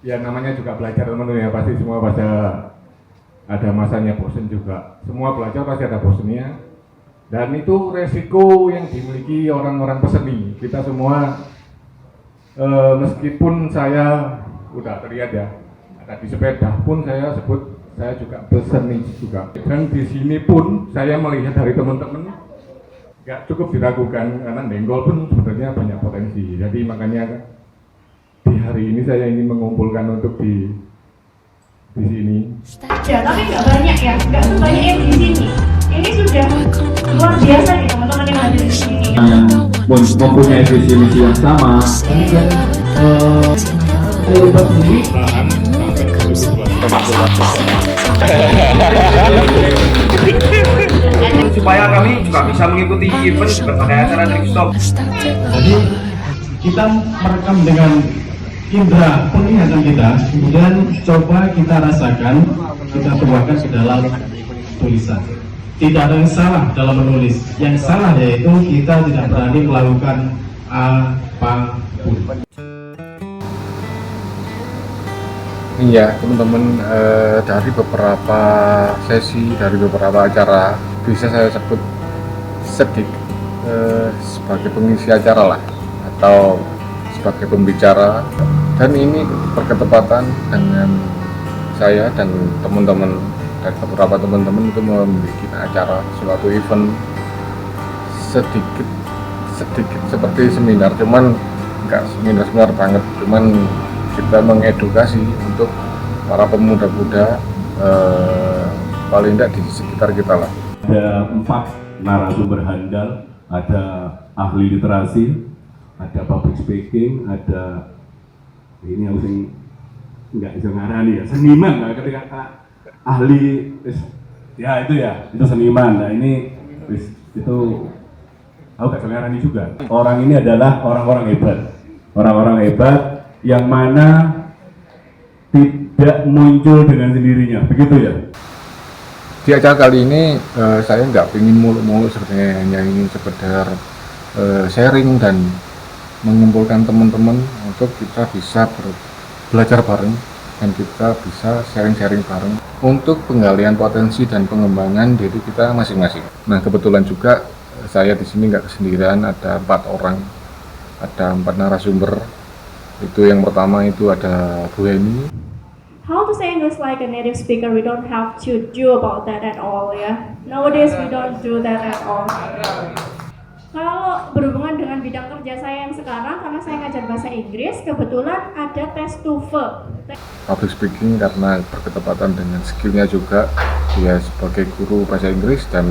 ya namanya juga belajar teman-teman ya, pasti semua pada ada masanya bosen juga. Semua belajar pasti ada bosennya. Dan itu resiko yang dimiliki orang-orang peseni. Kita semua meskipun saya udah terlihat ya, ada di sepeda pun saya sebut saya juga peseni juga. Dan di sini pun saya melihat dari teman-teman nggak cukup diragukan karena Denggol pun sebenarnya banyak potensi. Jadi makanya di hari ini saya ingin mengumpulkan untuk di sini. Ya, tapi nggak banyak ya, nggak sebanyak yang di sini. Ini sudah luar biasa nih teman-teman yang ada di sini. Mempunyai visi misi yang sama. Ini kan Eropa sendiri supaya kami juga bisa mengikuti event berbagai acara Trickstop. jadi kita merekam dengan indera penglihatan kita, kemudian coba kita rasakan, kita tuangkan ke dalam tulisan. Tidak ada yang salah dalam menulis, yang salah yaitu kita tidak berani melakukan apapun. Iya teman-teman, dari beberapa sesi, dari beberapa acara bisa saya sebut sedikit sebagai pengisi acara lah, atau sebagai pembicara. Dan ini berketepatan dengan saya dan teman-teman dan beberapa teman-teman itu membuat acara suatu event sedikit seperti seminar, cuman nggak seminar banget, cuman kita mengedukasi untuk para pemuda-muda paling tidak di sekitar kita lah. Ada 4 narasumber handal, ada ahli literasi, ada public speaking, ada ini yang nggak bisa ngarani ya, seniman. Nah, ketika ahli ya itu seniman. Nah ini itu aku nggak bisa ngarani juga. Orang ini adalah orang-orang hebat yang mana tidak muncul dengan sendirinya, begitu ya. Di acara kali ini saya nggak ingin muluk-muluk, sebenarnya hanya ingin sekedar sharing dan mengumpulkan teman-teman untuk kita bisa belajar bareng dan kita bisa sharing-sharing bareng untuk penggalian potensi dan pengembangan diri kita masing-masing. Nah kebetulan juga saya di sini nggak kesendirian, ada 4 orang, ada 4 narasumber. Itu yang pertama itu ada Bu Heni. How to say English like a native speaker? We don't have to do about that at all ya. Nowadays we don't do that at all. Kalau berhubungan dengan bidang kerja saya yang sekarang, karena saya ngajar bahasa Inggris, kebetulan ada tes TOEFL. Public speaking karena berketepatan dengan skillnya juga, dia sebagai guru bahasa Inggris dan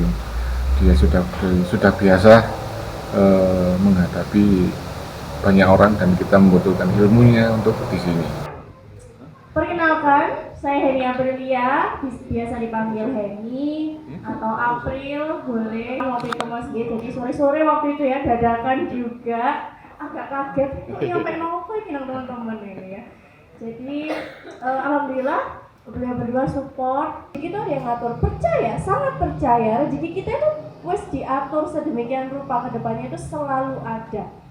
dia sudah biasa menghadapi banyak orang dan kita membutuhkan ilmunya untuk di sini. Perkenalkan, saya Heni Aprilia, biasa dipanggil Heni atau April, boleh. Waktu itu masjid, jadi sore-sore waktu itu ya, dadakan juga, agak kaget. Ini sampai nopo ini teman-teman ini ya. Jadi alhamdulillah beliau berdua support. Kita ada yang ngatur, percaya, sangat percaya. Jadi kita itu wes diatur sedemikian rupa, kedepannya itu selalu ada.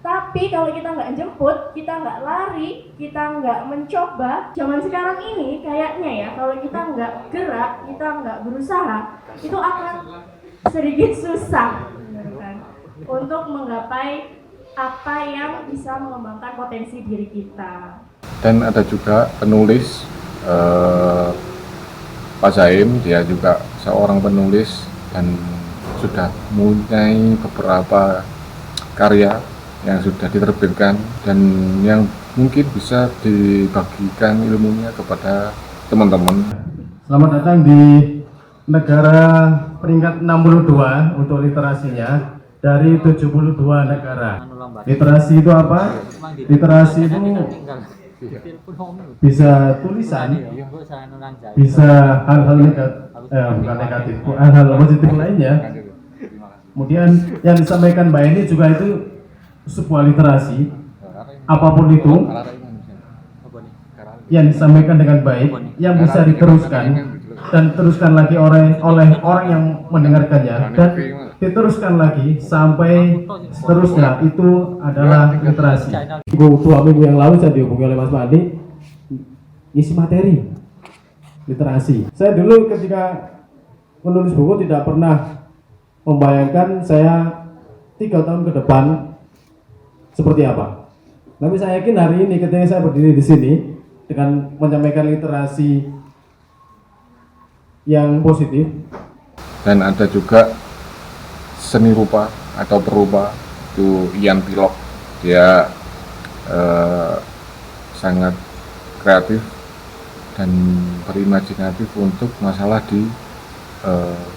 Tapi kalau kita nggak jemput, kita nggak lari, kita nggak mencoba, zaman sekarang ini kayaknya ya, kalau kita nggak gerak, kita nggak berusaha, itu akan sedikit susah kan, untuk menggapai apa yang bisa mengembangkan potensi diri kita. Dan ada juga penulis Pak Zaim, dia juga seorang penulis dan sudah mempunyai beberapa karya yang sudah diterbitkan dan yang mungkin bisa dibagikan ilmunya kepada teman-teman. Selamat datang di negara peringkat 62 untuk literasinya dari 72 negara. Literasi itu apa? Literasi itu bisa tulisan, bisa hal-hal negatif, hal-hal positif lainnya. Kemudian yang disampaikan Mbak ini juga itu sebuah literasi, apapun itu yang disampaikan dengan baik, yang bisa diteruskan dan teruskan lagi oleh orang yang mendengarkannya, dan diteruskan lagi sampai seterusnya itu adalah literasi. 2 minggu yang lalu saya dihubungi oleh Mas Pandi isi materi literasi. Saya dulu ketika menulis buku tidak pernah membayangkan saya 3 tahun ke depan seperti apa. Tapi saya yakin hari ini ketika saya berdiri di sini dengan menyampaikan literasi yang positif. Dan ada juga seni rupa atau perupa, itu Ian Pilok. Dia sangat kreatif dan berimajinatif untuk masalah di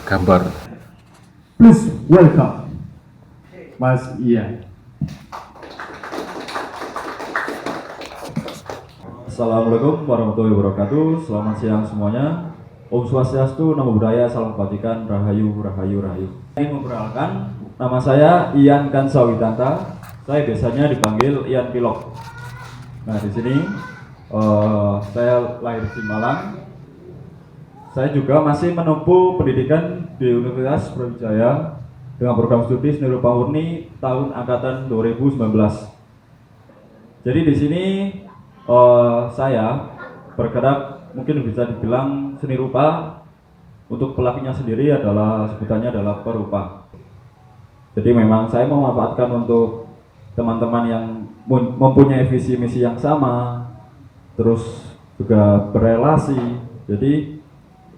gambar. Please welcome Mas Ian. Assalamualaikum warahmatullahi wabarakatuh. Selamat siang semuanya. Om Swastiastu, Namo Buddhaya, Salam Kebajikan, Rahayu, Rahayu, Rahayu. Saya ingin memperkenalkan, nama saya Ian Kansawitanta. Saya biasanya dipanggil Ian Pilok. Nah, di sini saya lahir di Malang. Saya juga masih menempuh pendidikan di Universitas Brawijaya dengan program studi Seni Rupa Murni tahun angkatan 2019. Jadi di sini saya bergerak mungkin bisa dibilang seni rupa. Untuk pelakunya sendiri adalah sebutannya adalah perupa. Jadi memang saya memanfaatkan untuk teman-teman yang mempunyai visi misi yang sama, terus juga berelasi. Jadi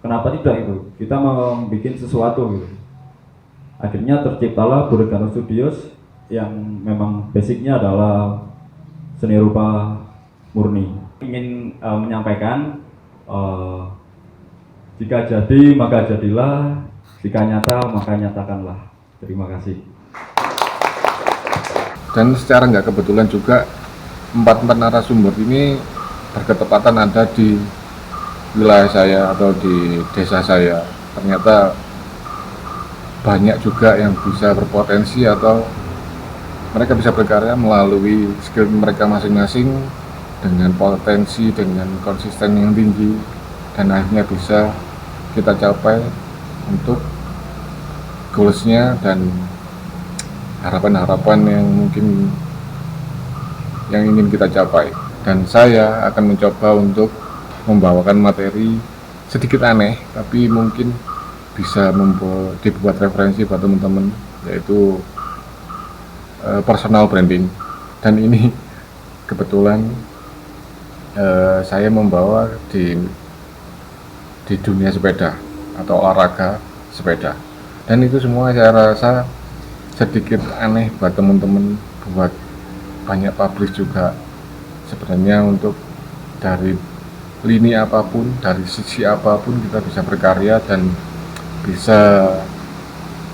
kenapa tidak itu? Kita membuat sesuatu gitu. Akhirnya terciptalah Burgano Studios yang memang basicnya adalah seni rupa murni. Ingin menyampaikan jika jadi maka jadilah, jika nyata maka nyatakanlah. Terima kasih. Dan secara nggak kebetulan juga 4 narasumber ini berketepatan ada di wilayah saya atau di desa saya. Ternyata banyak juga yang bisa berpotensi atau mereka bisa berkarya melalui skill mereka masing-masing dengan potensi, dengan konsisten yang tinggi, dan akhirnya bisa kita capai untuk goalsnya dan harapan-harapan yang mungkin yang ingin kita capai. Dan saya akan mencoba untuk membawakan materi sedikit aneh tapi mungkin bisa dibuat referensi buat teman-teman, yaitu personal branding. Dan ini kebetulan saya membawa di dunia sepeda atau olahraga sepeda, dan itu semua saya rasa sedikit aneh buat teman-teman, buat banyak publish juga. Sebenarnya untuk dari lini apapun, dari sisi apapun kita bisa berkarya dan bisa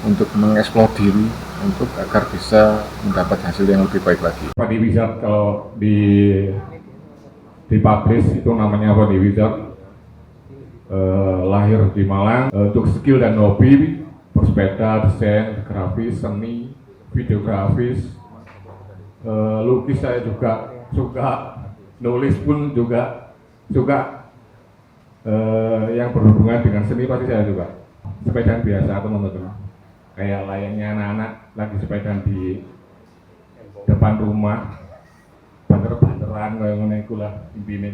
untuk mengeksplor diri untuk agar bisa mendapat hasil yang lebih baik lagi. Padi Wizard kalau dipublish itu namanya Padi Wizard. Lahir di Malang, untuk skill dan hobi bersepeda, desain, grafis, seni, videografis, lukis saya juga suka, nulis pun juga suka, yang berhubungan dengan seni pasti saya suka. Sepedaan biasa teman-teman, kayak layaknya anak-anak lagi sepedaan di depan rumah, banter-banteran kayak ngono lah intinya.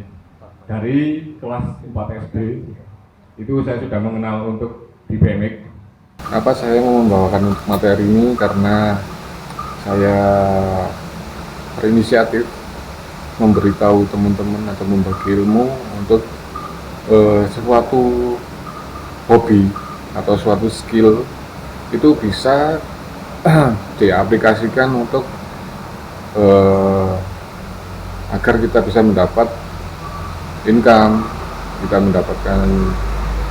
Dari kelas 4 SD itu saya sudah mengenal untuk di BMX. Apa saya mau membawakan materi ini karena saya berinisiatif memberitahu teman-teman atau membagi ilmu untuk suatu hobi atau suatu skill itu bisa diaplikasikan untuk agar kita bisa mendapat income, kita mendapatkan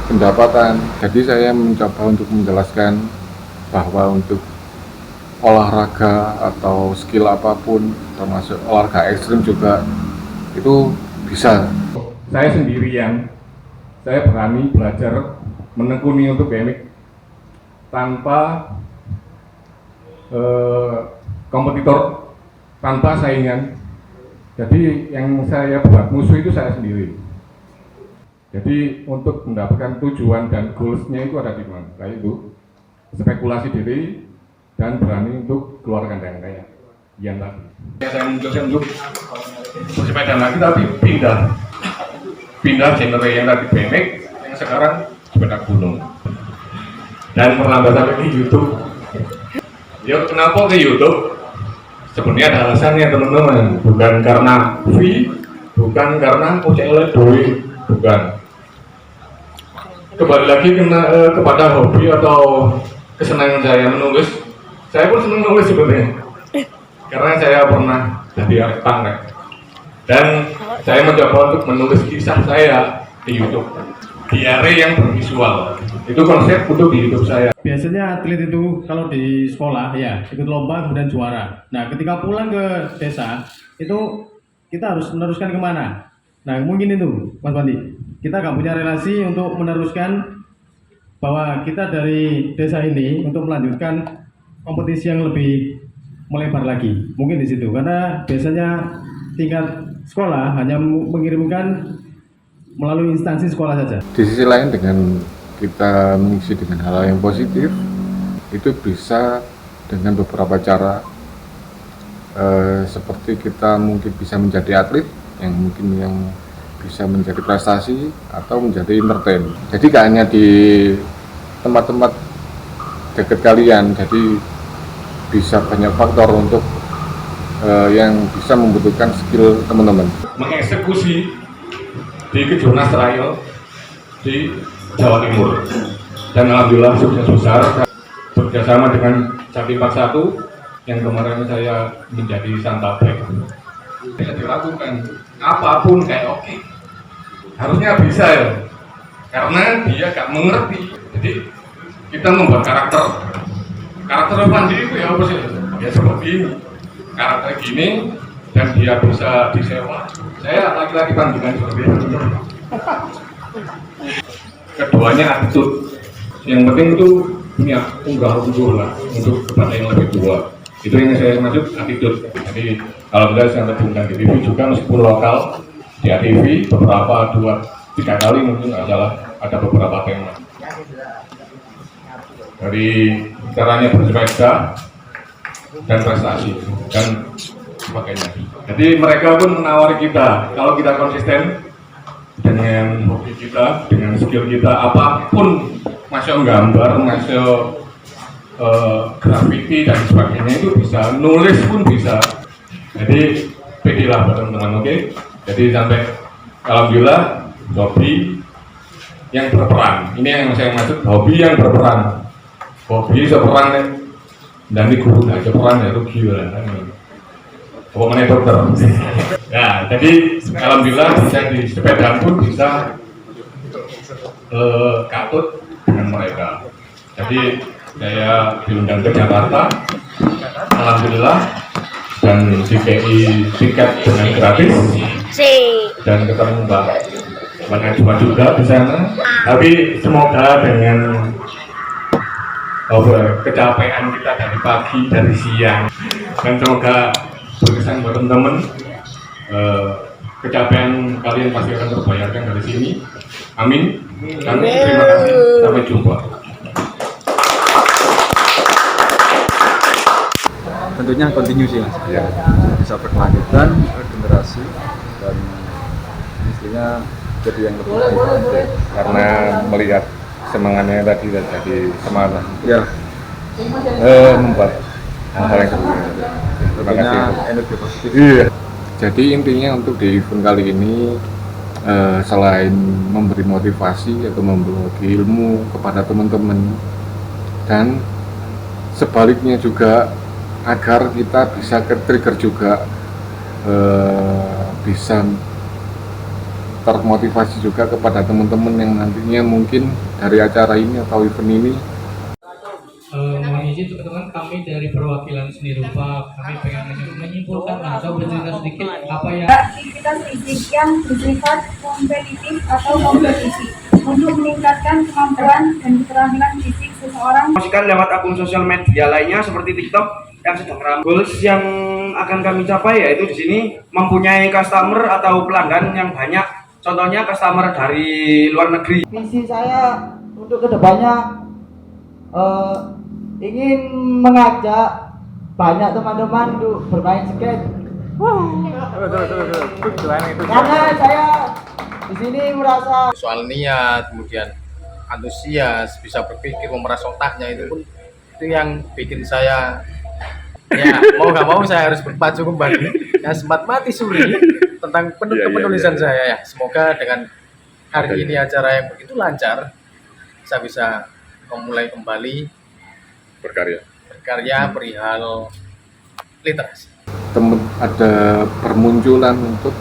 pendapatan. Jadi saya mencoba untuk menjelaskan bahwa untuk olahraga atau skill apapun, termasuk olahraga ekstrim juga, itu bisa. Saya sendirian, saya berani belajar menekuni untuk BMX tanpa kompetitor, tanpa saingan. Jadi yang saya buat musuh itu saya sendiri. Jadi untuk mendapatkan tujuan dan goalsnya itu ada di mana? Kayak itu. spekulasi diri dan berani untuk keluarkan yang kayak yang tadi. Saya memutuskan untuk bersepeda lagi tapi pindah genre yang tadi BMX yang sekarang sepeda gunung. Dan merambah sampai ke YouTube. Ya kenapa ke YouTube? Sebenarnya ada alasannya teman-teman, bukan karena fee, bukan karena oleh duit, bukan. Kembali lagi kepada hobi atau kesenangan saya menulis. Saya pun senang menulis sebenarnya, karena saya pernah jadi arsitek dan saya mencoba untuk menulis kisah saya di YouTube, diare yang bervisual. Itu konsep untuk di YouTube saya. Biasanya atlet itu kalau di sekolah ya ikut lomba kemudian juara. Nah ketika pulang ke desa itu kita harus meneruskan kemana? Nah mungkin itu Mas Bandi, kita nggak punya relasi untuk meneruskan bahwa kita dari desa ini untuk melanjutkan kompetisi yang lebih melebar lagi. Mungkin di situ karena biasanya tingkat sekolah hanya mengirimkan melalui instansi sekolah saja. Di sisi lain dengan kita mengisi dengan hal yang positif, itu bisa dengan beberapa cara, seperti kita mungkin bisa menjadi atlet yang mungkin yang bisa menjadi prestasi atau menjadi entertain. Jadi gak hanya di tempat-tempat dekat kalian, jadi bisa banyak faktor untuk yang bisa membutuhkan skill teman-teman. Mengeksekusi di Kejurnas Trial di Jawa Timur dan alhamdulillah sukses besar bekerjasama dengan Sakti 41 yang kemarin saya menjadi santabek. Bisa dilakukan apapun kayak oke. Harusnya bisa ya, karena dia gak mengerti. Jadi kita membuat karakter Pandi itu ya apa sih? Ya seperti ini, karakter gini dan dia bisa disewa. Saya laki-laki panjangan seperti itu. Keduanya attitude, yang penting itu punya unggah-ungguh lah untuk kepada yang lebih tua. Itu yang saya maksud attitude. Jadi alhamdulillah saya terjunkan di TV juga meskipun lokal di ATV beberapa 2-3 kali mungkin nggak salah ada beberapa tema dari caranya bersepeda dan prestasi dan sebagainya. Jadi mereka pun menawari kita kalau kita konsisten dengan hobi kita, dengan skill kita, apapun, masuk gambar, masuk graffiti dan sebagainya itu bisa, nulis pun bisa. Jadi pedilah buat teman-teman, oke? Jadi sampai alhamdulillah hobi yang berperan. Ini yang saya maksud, hobi yang berperan. Hobi seperan dan di guru nggak seperan ya rugi lah. Pokoknya dokter. Ya, jadi alhamdulillah bisa di sepeda pun bisa katut dengan mereka. Jadi saya diundang ke Jakarta, alhamdulillah, dan dikei tiket dengan gratis dan ketemu Mbak Najwa juga di sana. Tapi semoga dengan kecapean kita dari pagi, dari siang, dan semoga berkesan buat teman-teman. Kecapean kalian pasti akan terbayarkan dari sini. Amin. Dan terima kasih. Sampai jumpa. Tentunya continue sih Mas. Ya. Bisa berkelanjutan generasi dan istilahnya jadi yang lebih baik. Karena melihat semangatnya tadi dan jadi semangat Ya. Membuat hal-hal yang berbeda. Terima kasih. Energi positif. Iya. Jadi intinya untuk di event kali ini selain memberi motivasi atau membagi ilmu kepada teman-teman dan sebaliknya juga agar kita bisa ke-trigger juga bisa termotivasi juga kepada teman-teman yang nantinya mungkin dari acara ini atau event ini. Mohon izin teman-teman, kami dari perwakilan seni rupa, kami pengen menyimpulkan atau bercerita sedikit apa yang aktivitas fisik yang bersifat kompetitif atau kompetisi untuk meningkatkan kemampuan dan keterampilan fisik seseorang. Pastikan lewat akun sosial media lainnya seperti TikTok yang sedang ramai. Goals yang akan kami capai yaitu di sini mempunyai customer atau pelanggan yang banyak. Contohnya customer dari luar negeri. Visi saya untuk kedepannya ingin mengajak banyak teman-teman untuk bermain skate. Karena saya di sini merasa soal niat, kemudian antusias, bisa berpikir, memeras otaknya itu pun itu yang bikin saya ya mau nggak mau saya harus berpacu kembali. Ya sempat mati suri tentang penulisan saya ya. Semoga dengan hari ini acara yang begitu lancar, saya bisa memulai kembali berkarya perihal literasi. Ada bermunculan untuk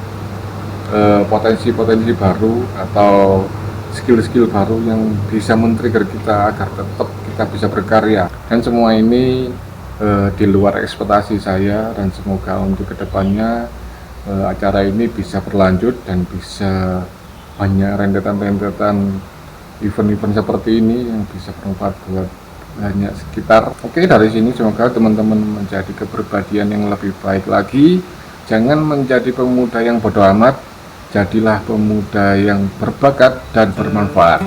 potensi-potensi baru atau skill-skill baru yang bisa men-trigger kita agar tetap kita bisa berkarya, dan semua ini di luar ekspektasi saya, dan semoga untuk kedepannya acara ini bisa berlanjut dan bisa banyak rentetan-rentetan event-event seperti ini yang bisa bermanfaat buat banyak sekitar. Oke, dari sini semoga teman-teman menjadi kepribadian yang lebih baik lagi. Jangan menjadi pemuda yang bodoh amat, jadilah pemuda yang berbakat dan bermanfaat.